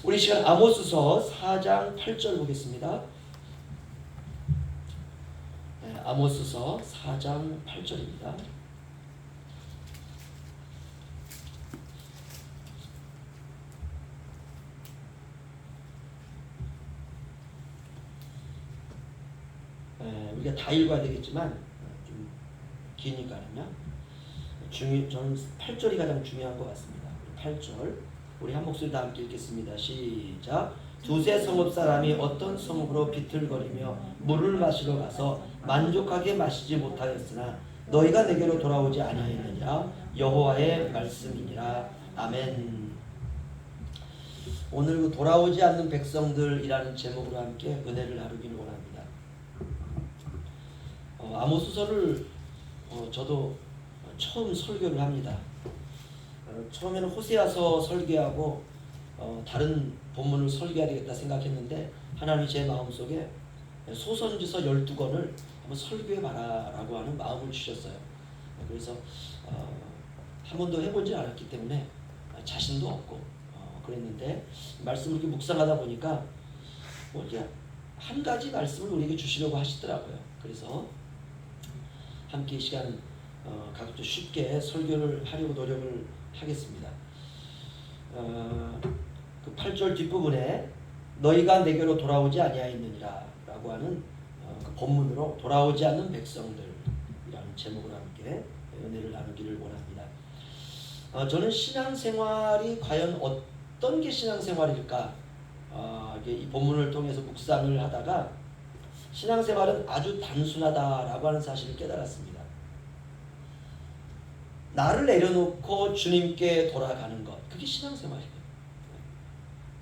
우리 시간 아모스서 4장 8절 보겠습니다. 네, 아모스서 4장 8절입니다. 우리가 다 읽어야 되겠지만 좀 기니까는요. 저는 8절이 가장 중요한 것 같습니다. 8절 우리 한 목소리 다 함께 읽겠습니다. 시작. 두세 성읍 사람이 어떤 성읍으로 비틀거리며 물을 마시러 가서 만족하게 마시지 못하였으나 너희가 내게로 돌아오지 아니하였느니라. 여호와의 말씀이니라. 아멘. 오늘 그 돌아오지 않는 백성들이라는 제목으로 함께 은혜를 나누기를 원합니다. 아모스서를 저도 처음 설교를 합니다. 처음에는 호세아서 설교하고 다른 본문을 설교해야 되겠다 생각했는데 하나님이 제 마음속에 소선지서 12권을 한번 설교해봐라 라고 하는 마음을 주셨어요. 그래서 한 번도 해보지 않았기 때문에 자신도 없고 그랬는데 말씀을 이렇게 묵상하다 보니까 뭐 이렇게 한 가지 말씀을 우리에게 주시려고 하시더라고요. 그래서 함께 이 시간 각자 쉽게 설교를 하려고 노력을 하겠습니다. 그 8절 뒷부분에 너희가 내게로 돌아오지 아니하였느니라 라고 하는 그 본문으로 돌아오지 않는 백성들이라는 제목으로 함께 은혜를 나누기를 원합니다. 저는 신앙생활이 과연 어떤 게 신앙생활일까 이 본문을 통해서 묵상을 하다가 신앙생활은 아주 단순하다라고 하는 사실을 깨달았습니다. 나를 내려놓고 주님께 돌아가는 것, 그게 신앙생활이에요.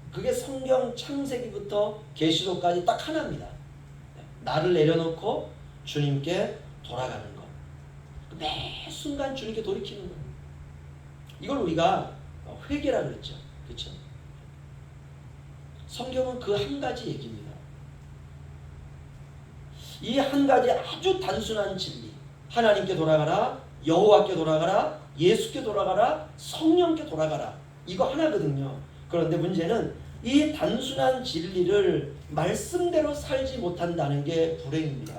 그게 성경 창세기부터 계시록까지 딱 하나입니다. 나를 내려놓고 주님께 돌아가는 것, 매 순간 주님께 돌이키는 것. 이걸 우리가 회개라고 그랬죠. 그렇죠? 성경은 그 한 가지 얘기입니다. 이 한 가지 아주 단순한 진리, 하나님께 돌아가라, 여호와께 돌아가라, 예수께 돌아가라, 성령께 돌아가라, 이거 하나거든요. 그런데 문제는 이 단순한 진리를 말씀대로 살지 못한다는 게 불행입니다.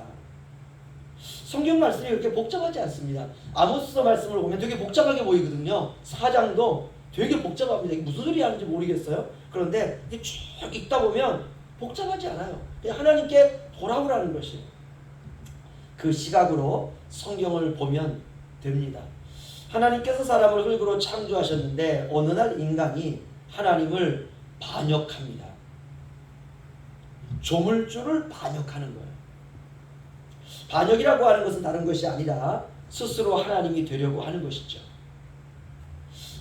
성경 말씀이 이렇게 복잡하지 않습니다. 아모스서 말씀을 보면 되게 복잡하게 보이거든요. 4장도 되게 복잡합니다. 이게 무슨 소리 하는지 모르겠어요. 그런데 쭉 읽다 보면 복잡하지 않아요. 그냥 하나님께 돌아오라는 것이에요. 그 시각으로 성경을 보면 됩니다. 하나님께서 사람을 흙으로 창조하셨는데 어느 날 인간이 하나님을 반역합니다. 조물주를 반역하는 거예요. 반역이라고 하는 것은 다른 것이 아니라 스스로 하나님이 되려고 하는 것이죠.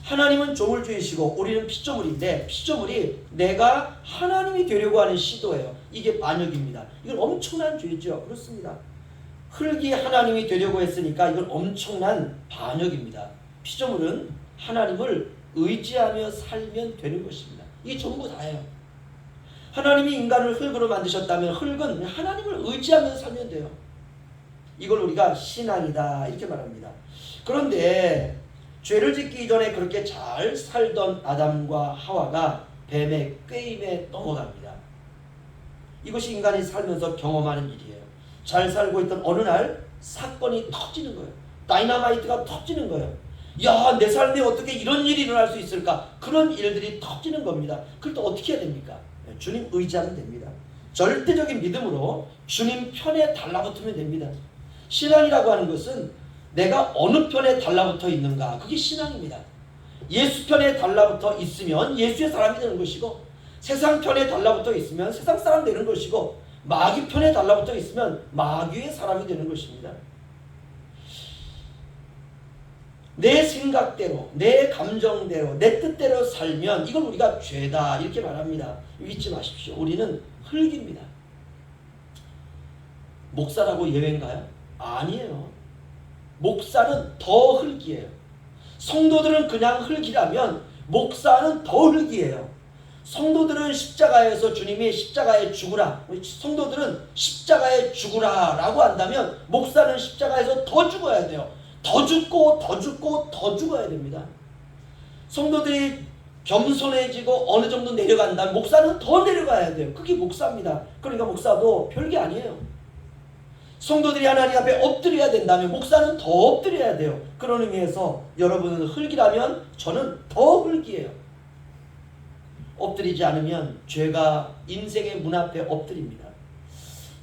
하나님은 조물주이시고 우리는 피조물인데 피조물이 내가 하나님이 되려고 하는 시도예요. 이게 반역입니다. 이건 엄청난 죄죠. 그렇습니다. 흙이 하나님이 되려고 했으니까 이건 엄청난 반역입니다. 피조물은 하나님을 의지하며 살면 되는 것입니다. 이게 전부 다예요. 하나님이 인간을 흙으로 만드셨다면 흙은 하나님을 의지하며 살면 돼요. 이걸 우리가 신앙이다 이렇게 말합니다. 그런데 죄를 짓기 전에 그렇게 잘 살던 아담과 하와가 뱀의 꾀임에 넘어갑니다. 이것이 인간이 살면서 경험하는 일이에요. 잘 살고 있던 어느 날 사건이 터지는 거예요. 다이너마이트가 터지는 거예요. 야, 내 삶에 어떻게 이런 일이 일어날 수 있을까? 그런 일들이 터지는 겁니다. 그럴 때 어떻게 해야 됩니까? 주님 의지하면 됩니다. 절대적인 믿음으로 주님 편에 달라붙으면 됩니다. 신앙이라고 하는 것은 내가 어느 편에 달라붙어 있는가, 그게 신앙입니다. 예수 편에 달라붙어 있으면 예수의 사람이 되는 것이고, 세상 편에 달라붙어 있으면 세상 사람 되는 것이고, 마귀 편에 달라붙어 있으면 마귀의 사람이 되는 것입니다. 내 생각대로, 내 감정대로, 내 뜻대로 살면 이걸 우리가 죄다 이렇게 말합니다. 잊지 마십시오. 우리는 흙입니다. 목사라고 예외인가요? 아니에요. 목사는 더 흙이에요. 성도들은 그냥 흙이라면 목사는 더 흙이에요. 성도들은 십자가에서 주님이 십자가에 죽으라, 성도들은 십자가에 죽으라 라고 한다면 목사는 십자가에서 더 죽어야 돼요. 더 죽고 더 죽고 더 죽어야 됩니다. 성도들이 겸손해지고 어느 정도 내려간다면 목사는 더 내려가야 돼요. 그게 목사입니다. 그러니까 목사도 별게 아니에요. 성도들이 하나님 앞에 엎드려야 된다면 목사는 더 엎드려야 돼요. 그런 의미에서 여러분은 흙이라면 저는 더 흙이에요. 엎드리지 않으면 죄가 인생의 문 앞에 엎드립니다.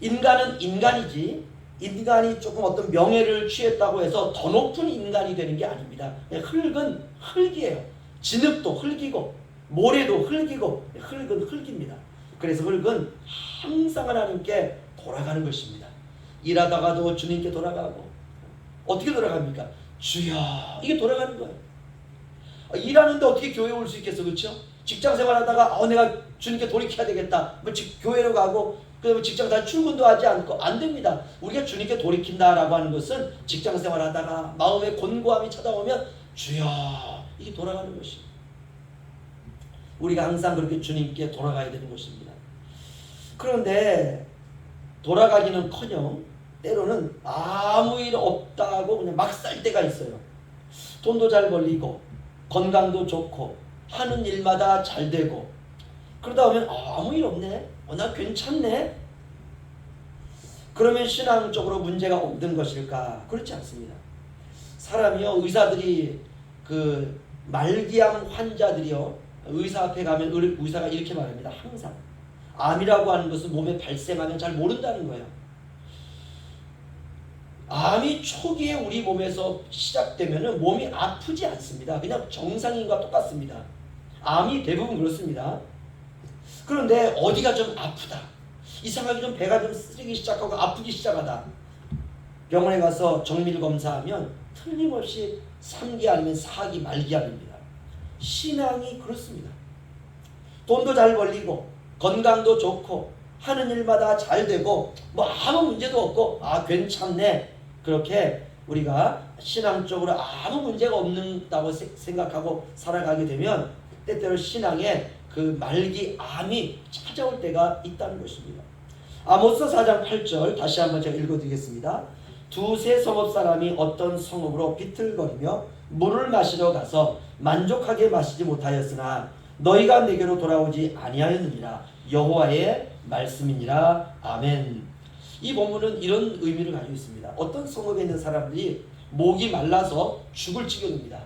인간은 인간이지 인간이 조금 어떤 명예를 취했다고 해서 더 높은 인간이 되는 게 아닙니다. 흙은 흙이에요. 진흙도 흙이고 모래도 흙이고 흙은 흙입니다. 그래서 흙은 항상 하나님께 돌아가는 것입니다. 일하다가도 주님께 돌아가고 어떻게 돌아갑니까? 주여 이게 돌아가는 거예요. 일하는데 어떻게 교회 올 수 있겠어, 그렇죠? 직장 생활하다가 내가 주님께 돌이켜야 되겠다. 교회로 가고 그다음에 직장 다 출근도 하지 않고 안 됩니다. 우리가 주님께 돌이킨다라고 하는 것은 직장 생활하다가 마음의 곤고함이 찾아오면 주여 이게 돌아가는 것입니다. 우리가 항상 그렇게 주님께 돌아가야 되는 것입니다. 그런데 돌아가기는커녕 때로는 아무 일 없다고 그냥 막 살 때가 있어요. 돈도 잘 벌리고 건강도 좋고 하는 일마다 잘 되고 그러다 보면 아무 일 없네. 나 괜찮네. 그러면 신앙적으로 문제가 없는 것일까? 그렇지 않습니다. 사람이요, 의사들이 그 말기암 환자들이요, 의사 앞에 가면 의사가 이렇게 말합니다. 항상 암이라고 하는 것은 몸에 발생하면 잘 모른다는 거예요. 암이 초기에 우리 몸에서 시작되면 몸이 아프지 않습니다. 그냥 정상인과 똑같습니다. 암이 대부분 그렇습니다. 그런데 어디가 좀 아프다, 이상하게 좀 배가 좀 쓰리기 시작하고 아프기 시작하다, 병원에 가서 정밀 검사하면 틀림없이 3기 아니면 4기 말기암입니다. 신앙이 그렇습니다. 돈도 잘 벌리고 건강도 좋고 하는 일마다 잘 되고 아무 문제도 없고 괜찮네, 그렇게 우리가 신앙적으로 아무 문제가 없는다고 생각하고 살아가게 되면 때때로 신앙에 그 말기암이 찾아올 때가 있다는 것입니다. 아모스 4장 8절 다시 한번 제가 읽어드리겠습니다. 두세 성읍 사람이 어떤 성읍으로 비틀거리며 물을 마시러 가서 만족하게 마시지 못하였으나 너희가 내게로 돌아오지 아니하였느니라. 여호와의 말씀이니라. 아멘. 이 본문은 이런 의미를 가지고 있습니다. 어떤 성읍에 있는 사람들이 목이 말라서 죽을 지경입니다.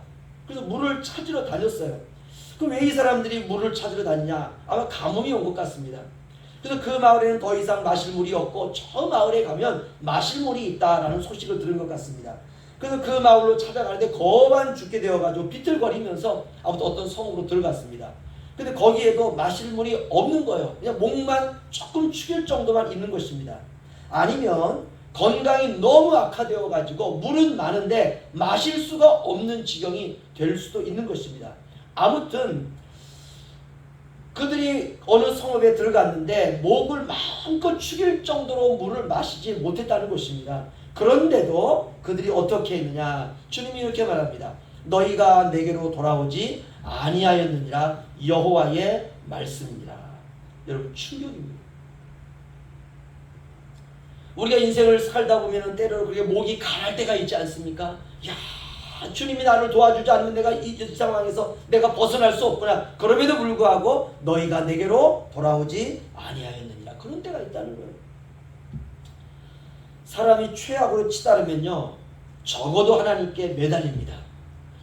그래서 물을 찾으러 다녔어요. 그럼 왜 이 사람들이 물을 찾으러 다니냐? 아마 가뭄이 온 것 같습니다. 그래서 그 마을에는 더 이상 마실 물이 없고 저 마을에 가면 마실 물이 있다라는 소식을 들은 것 같습니다. 그래서 그 마을로 찾아가는데 거반 죽게 되어가지고 비틀거리면서 아무튼 어떤 성으로 들어갔습니다. 근데 거기에도 마실 물이 없는 거예요. 그냥 목만 조금 축일 정도만 있는 것입니다. 아니면 건강이 너무 악화되어가지고 물은 많은데 마실 수가 없는 지경이 될 수도 있는 것입니다. 아무튼 그들이 어느 성읍에 들어갔는데 목을 마음껏 축일 정도로 물을 마시지 못했다는 것입니다. 그런데도 그들이 어떻게 했느냐? 주님이 이렇게 말합니다. 너희가 내게로 돌아오지 아니하였느니라. 여호와의 말씀이니라. 여러분, 충격입니다. 우리가 인생을 살다 보면 때로는 그게 목이 가랄 때가 있지 않습니까? 주님이 나를 도와주지 않으면 내가 이 상황에서 내가 벗어날 수 없구나. 그럼에도 불구하고 너희가 내게로 돌아오지 아니하였느니라. 그런 때가 있다는 거예요. 사람이 최악으로 치달으면요, 적어도 하나님께 매달립니다.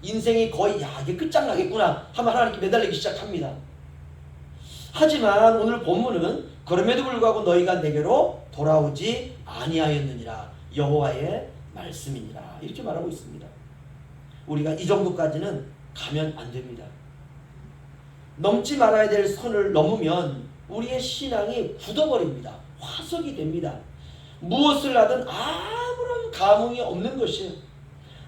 인생이 거의 이게 끝장나겠구나 하면 하나님께 매달리기 시작합니다. 하지만 오늘 본문은 그럼에도 불구하고 너희가 내게로 돌아오지 아니하였느니라. 여호와의 말씀이니라. 이렇게 말하고 있습니다. 우리가 이 정도까지는 가면 안 됩니다. 넘지 말아야 될 선을 넘으면 우리의 신앙이 굳어버립니다. 화석이 됩니다. 무엇을 하든 아무런 감흥이 없는 것이에요.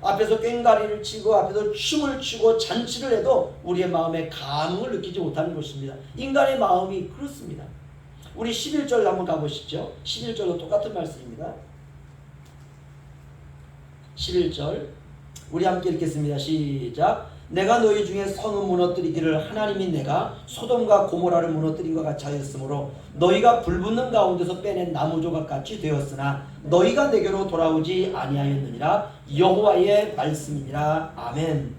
앞에서 꽹과리를 치고 앞에서 춤을 추고 잔치를 해도 우리의 마음에 감흥을 느끼지 못하는 것입니다. 인간의 마음이 그렇습니다. 우리 11절 한번 가보시죠. 11절도 똑같은 말씀입니다. 11절 우리 함께 읽겠습니다. 시작. 내가 너희 중에 성은 무너뜨리기를 하나님이 내가 소돔과 고모라를 무너뜨린 것 같이 하였으므로 너희가 불붙는 가운데서 빼낸 나무 조각같이 되었으나 너희가 내게로 돌아오지 아니하였느니라. 여호와의 말씀이니라. 아멘.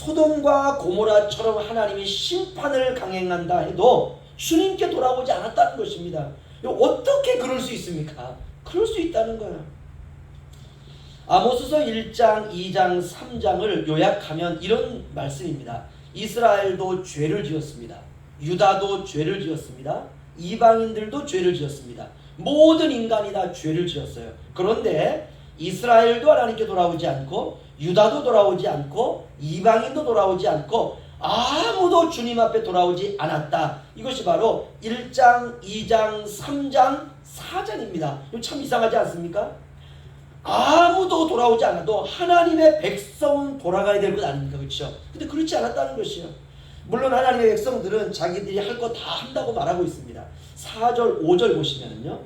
소돔과 고모라처럼 하나님이 심판을 강행한다 해도 주님께 돌아오지 않았다는 것입니다. 어떻게 그럴 수 있습니까? 그럴 수 있다는 거예요. 아모스서 1장, 2장, 3장을 요약하면 이런 말씀입니다. 이스라엘도 죄를 지었습니다. 유다도 죄를 지었습니다. 이방인들도 죄를 지었습니다. 모든 인간이 다 죄를 지었어요. 그런데 이스라엘도 하나님께 돌아오지 않고 유다도 돌아오지 않고 이방인도 돌아오지 않고 아무도 주님 앞에 돌아오지 않았다. 이것이 바로 1장, 2장, 3장, 4장입니다. 이거 참 이상하지 않습니까? 아무도 돌아오지 않아도 하나님의 백성은 돌아가야 될 것 아닙니까? 그렇죠? 근데 그렇지 않았다는 것이요. 물론 하나님의 백성들은 자기들이 할 거 다 한다고 말하고 있습니다. 4절, 5절 보시면은요.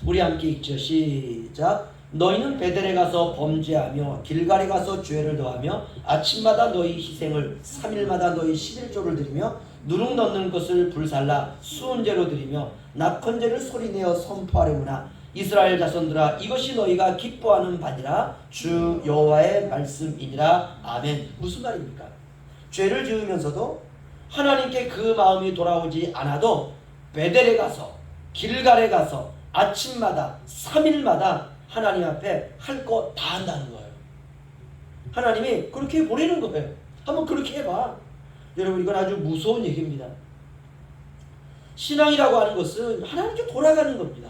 우리 함께 읽죠. 시작. 너희는 베델에 가서 범죄하며 길갈에 가서 죄를 더하며 아침마다 너희 희생을 3일마다 너희 11조를 드리며 누룩 넣는 것을 불살라 수은제로 드리며 낙헌제를 소리내어 선포하려구나. 이스라엘 자손들아, 이것이 너희가 기뻐하는 바니라. 주 여호와의 말씀이니라. 아멘. 무슨 말입니까? 죄를 지으면서도 하나님께 그 마음이 돌아오지 않아도 베델에 가서 길갈에 가서 아침마다 3일마다 하나님 앞에 할 거 다 한다는 거예요. 하나님이 그렇게 보내는 거예요. 한번 그렇게 해봐. 여러분, 이건 아주 무서운 얘기입니다. 신앙이라고 하는 것은 하나님께 돌아가는 겁니다.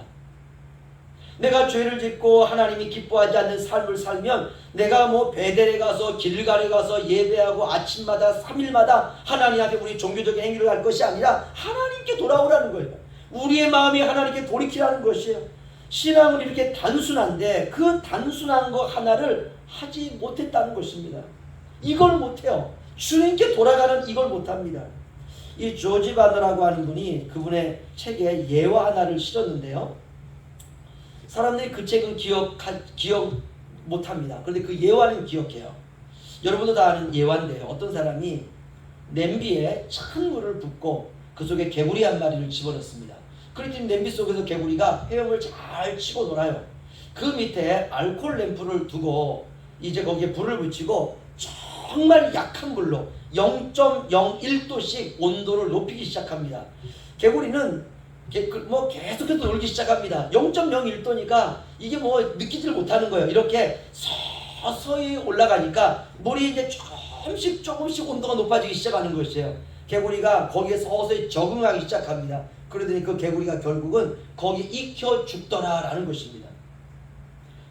내가 죄를 짓고 하나님이 기뻐하지 않는 삶을 살면 내가 뭐 베델에 가서 길갈에 가서 예배하고 아침마다 3일마다 하나님 앞에 우리 종교적인 행위를 할 것이 아니라 하나님께 돌아오라는 거예요. 우리의 마음이 하나님께 돌이키라는 것이에요. 신앙은 이렇게 단순한데 그 단순한 거 하나를 하지 못했다는 것입니다. 이걸 못해요. 주님께 돌아가는 이걸 못합니다. 이 조지 바너라고 하는 분이 그분의 책에 예화 하나를 실었는데요. 사람들이 그 책은 기억 못합니다. 그런데 그 예화는 기억해요. 여러분도 다 아는 예화인데요. 어떤 사람이 냄비에 찬 물을 붓고 그 속에 개구리 한 마리를 집어넣습니다. 그랬더니 냄비 속에서 개구리가 헤엄을 잘 치고 놀아요. 그 밑에 알코올 램프를 두고 이제 거기에 불을 붙이고 정말 약한 불로 0.01도씩 온도를 높이기 시작합니다. 개구리는 계속해서 놀기 시작합니다. 0.01도니까 이게 뭐 느끼지를 못하는 거예요. 이렇게 서서히 올라가니까 물이 이제 조금씩 온도가 높아지기 시작하는 것이에요. 개구리가 거기에 서서히 적응하기 시작합니다. 그러더니 그 개구리가 결국은 거기 익혀 죽더라라는 것입니다.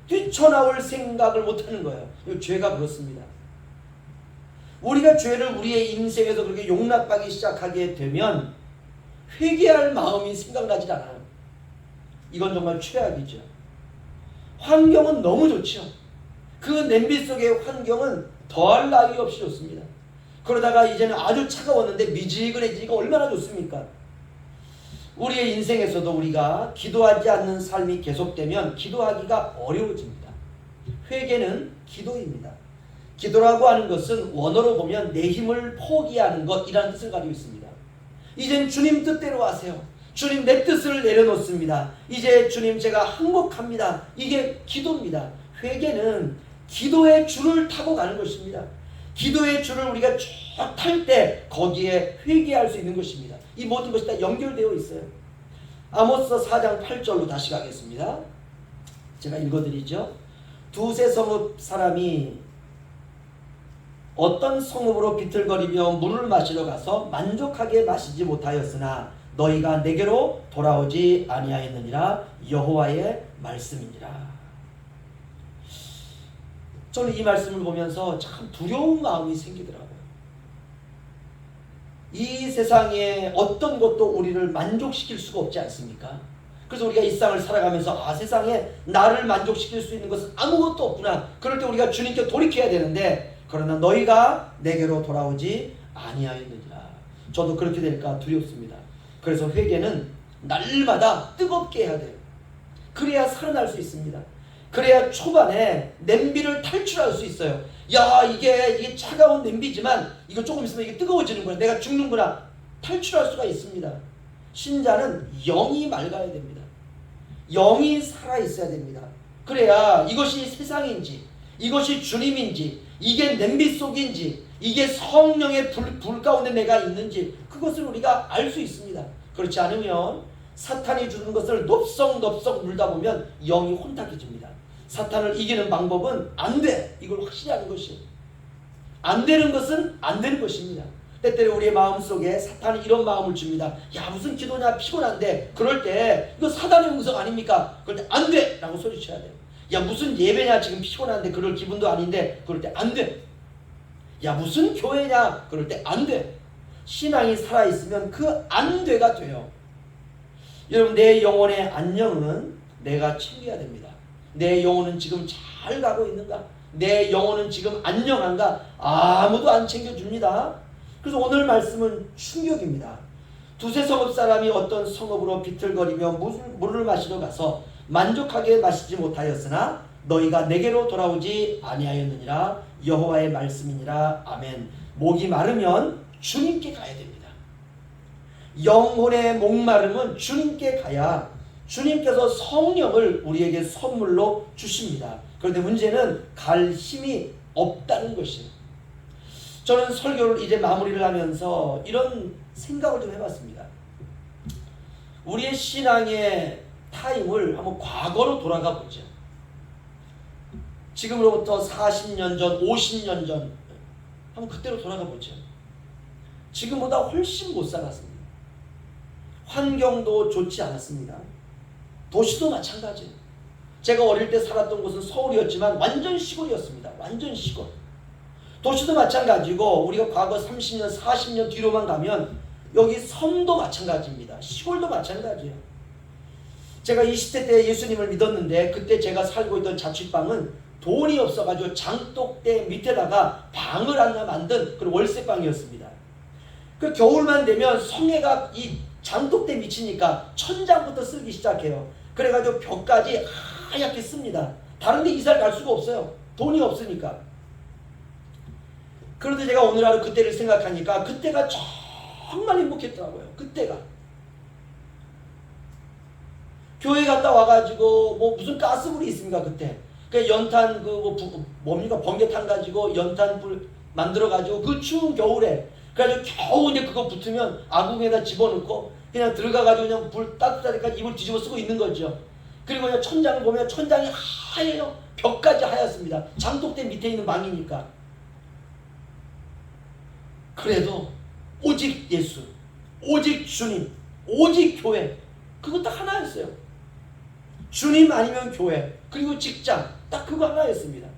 뛰쳐나올 생각을 못하는 거예요. 이 죄가 그렇습니다. 우리가 죄를 우리의 인생에서 그렇게 용납하기 시작하게 되면 회개할 마음이 생각나질 않아요. 이건 정말 최악이죠. 환경은 너무 좋죠. 그 냄비 속의 환경은 더할 나위 없이 좋습니다. 그러다가 이제는 아주 차가웠는데 미지근해지니까 얼마나 좋습니까? 우리의 인생에서도 우리가 기도하지 않는 삶이 계속되면 기도하기가 어려워집니다. 회개는 기도입니다. 기도라고 하는 것은 원어로 보면 내 힘을 포기하는 것이라는 뜻을 가지고 있습니다. 이젠 주님 뜻대로 하세요. 주님, 내 뜻을 내려놓습니다. 이제 주님, 제가 항복합니다. 이게 기도입니다. 회개는 기도의 줄을 타고 가는 것입니다. 기도의 줄을 우리가 쭉 탈 때 거기에 회개할 수 있는 것입니다. 이 모든 것이 다 연결되어 있어요. 아모스 4장 8절로 다시 가겠습니다. 제가 읽어드리죠. 두세 성읍 사람이 어떤 성읍으로 비틀거리며 물을 마시러 가서 만족하게 마시지 못하였으나 너희가 내게로 돌아오지 아니하였느니라. 여호와의 말씀이니라. 저는 이 말씀을 보면서 참 두려운 마음이 생기더라고요. 이 세상에 어떤 것도 우리를 만족시킬 수가 없지 않습니까? 그래서 우리가 이 세상을 살아가면서 세상에 나를 만족시킬 수 있는 것은 아무것도 없구나. 그럴 때 우리가 주님께 돌이켜야 되는데, 그러나 너희가 내게로 돌아오지 아니하였느니라. 저도 그렇게 될까 두렵습니다. 그래서 회개는 날마다 뜨겁게 해야 돼요. 그래야 살아날 수 있습니다. 그래야 초반에 냄비를 탈출할 수 있어요. 야, 이게 차가운 냄비지만 이거 조금 있으면 이게 뜨거워지는구나. 내가 죽는구나. 탈출할 수가 있습니다. 신자는 영이 맑아야 됩니다. 영이 살아있어야 됩니다. 그래야 이것이 세상인지, 이것이 주님인지, 이게 냄비 속인지, 이게 성령의 불 가운데 내가 있는지 그것을 우리가 알 수 있습니다. 그렇지 않으면 사탄이 주는 것을 넙석넙석 물다 보면 영이 혼탁해집니다. 사탄을 이기는 방법은 안 돼. 이걸 확실히 아는 것이에요. 안 되는 것은 안 되는 것입니다. 때때로 우리의 마음속에 사탄이 이런 마음을 줍니다. 야, 무슨 기도냐, 피곤한데. 그럴 때 이거 사단의 음성 아닙니까? 그럴 때 안 돼! 라고 소리쳐야 돼요. 야, 무슨 예배냐, 지금 피곤한데. 그럴 기분도 아닌데. 그럴 때 안 돼. 야, 무슨 교회냐, 그럴 때 안 돼. 신앙이 살아있으면 그 안 돼가 돼요. 여러분, 내 영혼의 안녕은 내가 챙겨야 됩니다. 내 영혼은 지금 잘 가고 있는가? 내 영혼은 지금 안녕한가? 아무도 안 챙겨줍니다. 그래서 오늘 말씀은 충격입니다. 두세 성읍 사람이 어떤 성읍으로 비틀거리며 물을 마시러 가서 만족하게 마시지 못하였으나 너희가 내게로 돌아오지 아니하였느니라. 여호와의 말씀이니라. 아멘. 목이 마르면 주님께 가야 됩니다. 영혼의 목마름은 주님께 가야 주님께서 성령을 우리에게 선물로 주십니다. 그런데 문제는 갈 힘이 없다는 것이에요. 저는 설교를 이제 마무리를 하면서 이런 생각을 좀 해봤습니다. 우리의 신앙의 타임을 한번 과거로 돌아가 보죠. 지금으로부터 40년 전, 50년 전 한번 그때로 돌아가 보죠. 지금보다 훨씬 못 살았습니다. 환경도 좋지 않았습니다. 도시도 마찬가지예요. 제가 어릴 때 살았던 곳은 서울이었지만 완전 시골이었습니다. 완전 시골. 도시도 마찬가지고 우리가 과거 30년, 40년 뒤로만 가면 여기 섬도 마찬가지입니다. 시골도 마찬가지예요. 제가 20대 때 예수님을 믿었는데 그때 제가 살고 있던 자취방은 돈이 없어가지고 장독대 밑에다가 방을 하나 만든 그런 월세방이었습니다. 그 겨울만 되면 성에가 이 장독대 미치니까 천장부터 쓸기 시작해요. 그래가지고 벽까지 하얗게 씁니다. 다른 데 이사를 갈 수가 없어요. 돈이 없으니까. 그런데 제가 오늘 하루 그때를 생각하니까 그때가 정말 행복했더라고요. 그때가. 교회 갔다 와가지고 뭐 무슨 가스불이 있습니까 그때. 그 연탄 뭡니까 번개탄 가지고 연탄 불 만들어 가지고 그 추운 겨울에 그래가지고 겨우 이제 그거 붙으면 아궁에다 집어넣고 그냥 들어가가지고 그냥 불 따뜻하니까 이불 뒤집어 쓰고 있는 거죠. 그리고 그냥 천장을 보면 천장이 하얘요. 벽까지 하얗습니다. 장독대 밑에 있는 방이니까. 그래도 오직 예수, 오직 주님, 오직 교회 그거 딱 하나였어요. 주님 아니면 교회 그리고 직장 딱 그거 하나였습니다.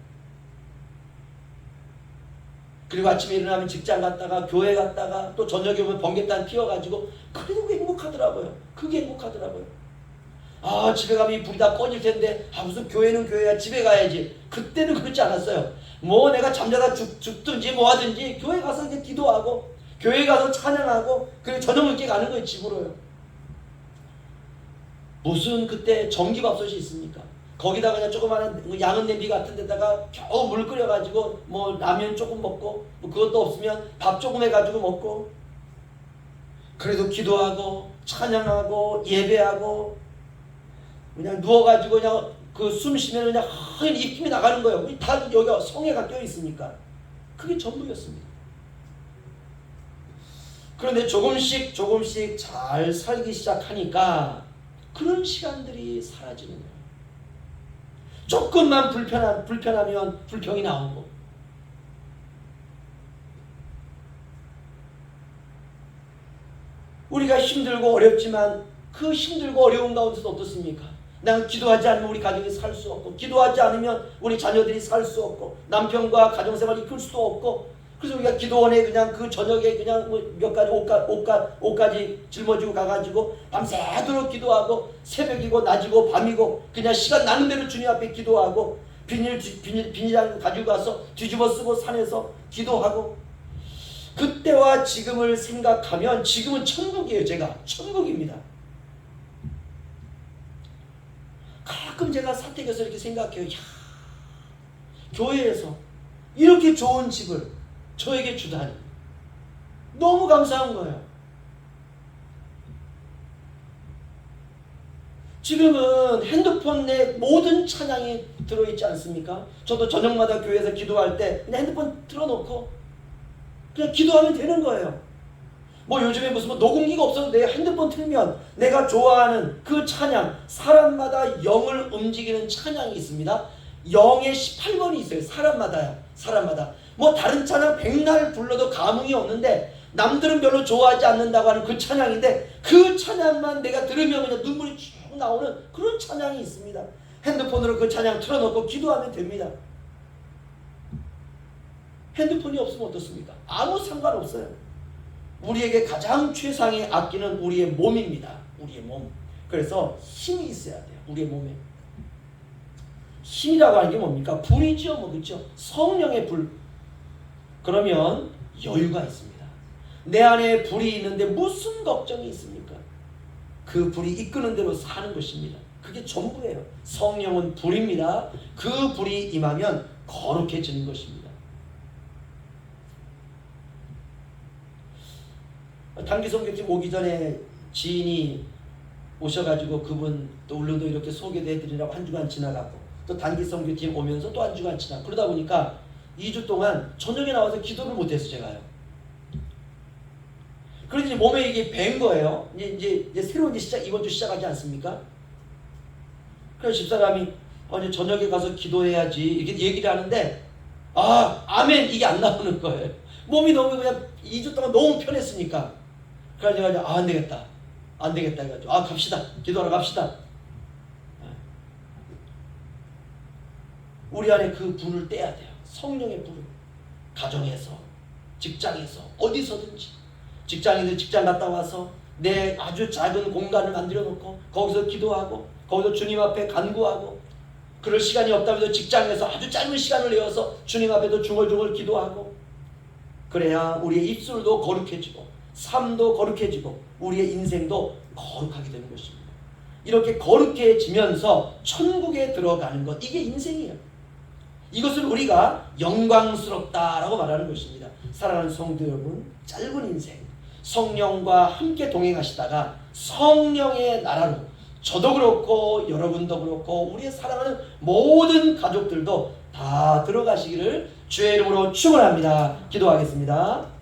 그리고 아침에 일어나면 직장 갔다가 교회 갔다가 또 저녁에 오면 번개탄 피워가지고 그래도 행복하더라고요. 그게 행복하더라고요. 아, 집에 가면 불이 다 꺼질 텐데 무슨 교회는 교회야, 집에 가야지. 그때는 그렇지 않았어요. 뭐 내가 잠자다 죽든지 뭐 하든지 교회 가서 이제 기도하고 교회 가서 찬양하고 그리고 저녁 늦게 가는 거예요. 집으로요. 무슨 그때 전기밥솥이 있습니까? 거기다가 그냥 조그마한 양은 냄비 같은 데다가 겨우 물 끓여가지고 뭐 라면 조금 먹고 뭐 그것도 없으면 밥 조금 해가지고 먹고 그래도 기도하고 찬양하고 예배하고 그냥 누워가지고 그냥 그 숨 쉬면 그냥 입김이 나가는 거예요. 다 여기가 성에가 껴있으니까. 그게 전부였습니다. 그런데 조금씩 잘 살기 시작하니까 그런 시간들이 사라지는 거예요. 조금만 불편하면 불평이 나오고 우리가 힘들고 어렵지만 그 힘들고 어려운 가운데서 어떻습니까? 내가 기도하지 않으면 우리 가정이 살 수 없고 기도하지 않으면 우리 자녀들이 살 수 없고 남편과 가정생활을 이끌 수도 없고 그래서 우리가 기도원에 그냥 그 저녁에 그냥 뭐 몇 가지 옷까지 짊어지고 가가지고 밤새도록 기도하고 새벽이고 낮이고 밤이고 그냥 시간 나는 대로 주님 앞에 기도하고 비닐장 가지고 가서 뒤집어 쓰고 산에서 기도하고 그때와 지금을 생각하면 지금은 천국이에요. 제가 천국입니다. 가끔 제가 사택에서 이렇게 생각해요. 야, 교회에서 이렇게 좋은 집을 저에게 주다니 너무 감사한 거예요. 지금은 핸드폰 내 모든 찬양이 들어있지 않습니까? 저도 저녁마다 교회에서 기도할 때 그냥 핸드폰 틀어놓고 그냥 기도하면 되는 거예요. 뭐 요즘에 무슨 녹음기가 없어도 내 핸드폰 틀면 내가 좋아하는 그 찬양, 사람마다 영을 움직이는 찬양이 있습니다. 영의 18번이 있어요. 사람마다요. 사람마다. 뭐 다른 찬양 백날 불러도 감흥이 없는데 남들은 별로 좋아하지 않는다고 하는 그 찬양인데 그 찬양만 내가 들으면 그냥 눈물이 쭉 나오는 그런 찬양이 있습니다. 핸드폰으로 그 찬양 틀어놓고 기도하면 됩니다. 핸드폰이 없으면 어떻습니까? 아무 상관없어요. 우리에게 가장 최상의 악기는 우리의 몸입니다. 우리의 몸. 그래서 힘이 있어야 돼요. 우리의 몸에. 힘이라고 하는 게 뭡니까? 불이죠. 뭐 그렇죠? 성령의 불. 그러면 여유가 있습니다. 내 안에 불이 있는데 무슨 걱정이 있습니까? 그 불이 이끄는 대로 사는 것입니다. 그게 전부예요. 성령은 불입니다. 그 불이 임하면 거룩해지는 것입니다. 단기성교팀 오기 전에 지인이 오셔가지고 그분 또 울릉도 이렇게 소개도 해드리라고 한 주간 지나가고 또 단기성교팀 오면서 또 한 주간 지나고 그러다 보니까 2주 동안 저녁에 나와서 기도를 못했어요. 제가요. 그러더니 몸에 이게 밴 거예요. 이제 새로운 이번 주 시작하지 않습니까? 그래서 집사람이 이제 저녁에 가서 기도해야지 이렇게 얘기를 하는데 아멘 이게 안 나오는 거예요. 몸이 너무 그냥 2주 동안 너무 편했으니까. 그래서 제가 안 되겠다 해가지고 갑시다. 기도하러 갑시다. 우리 안에 그 불을 떼야 돼요. 성령의 불을. 가정에서, 직장에서, 어디서든지. 직장인들 직장 갔다 와서 내 아주 작은 공간을 만들어 놓고 거기서 기도하고 거기서 주님 앞에 간구하고 그럴 시간이 없다면 직장에서 아주 짧은 시간을 내어서 주님 앞에도 중얼중얼 기도하고 그래야 우리의 입술도 거룩해지고 삶도 거룩해지고 우리의 인생도 거룩하게 되는 것입니다. 이렇게 거룩해지면서 천국에 들어가는 것, 이게 인생이에요. 이것을 우리가 영광스럽다라고 말하는 것입니다. 사랑하는 성도 여러분, 짧은 인생 성령과 함께 동행하시다가 성령의 나라로 저도 그렇고 여러분도 그렇고 우리의 사랑하는 모든 가족들도 다 들어가시기를 주의 이름으로 축원합니다. 기도하겠습니다.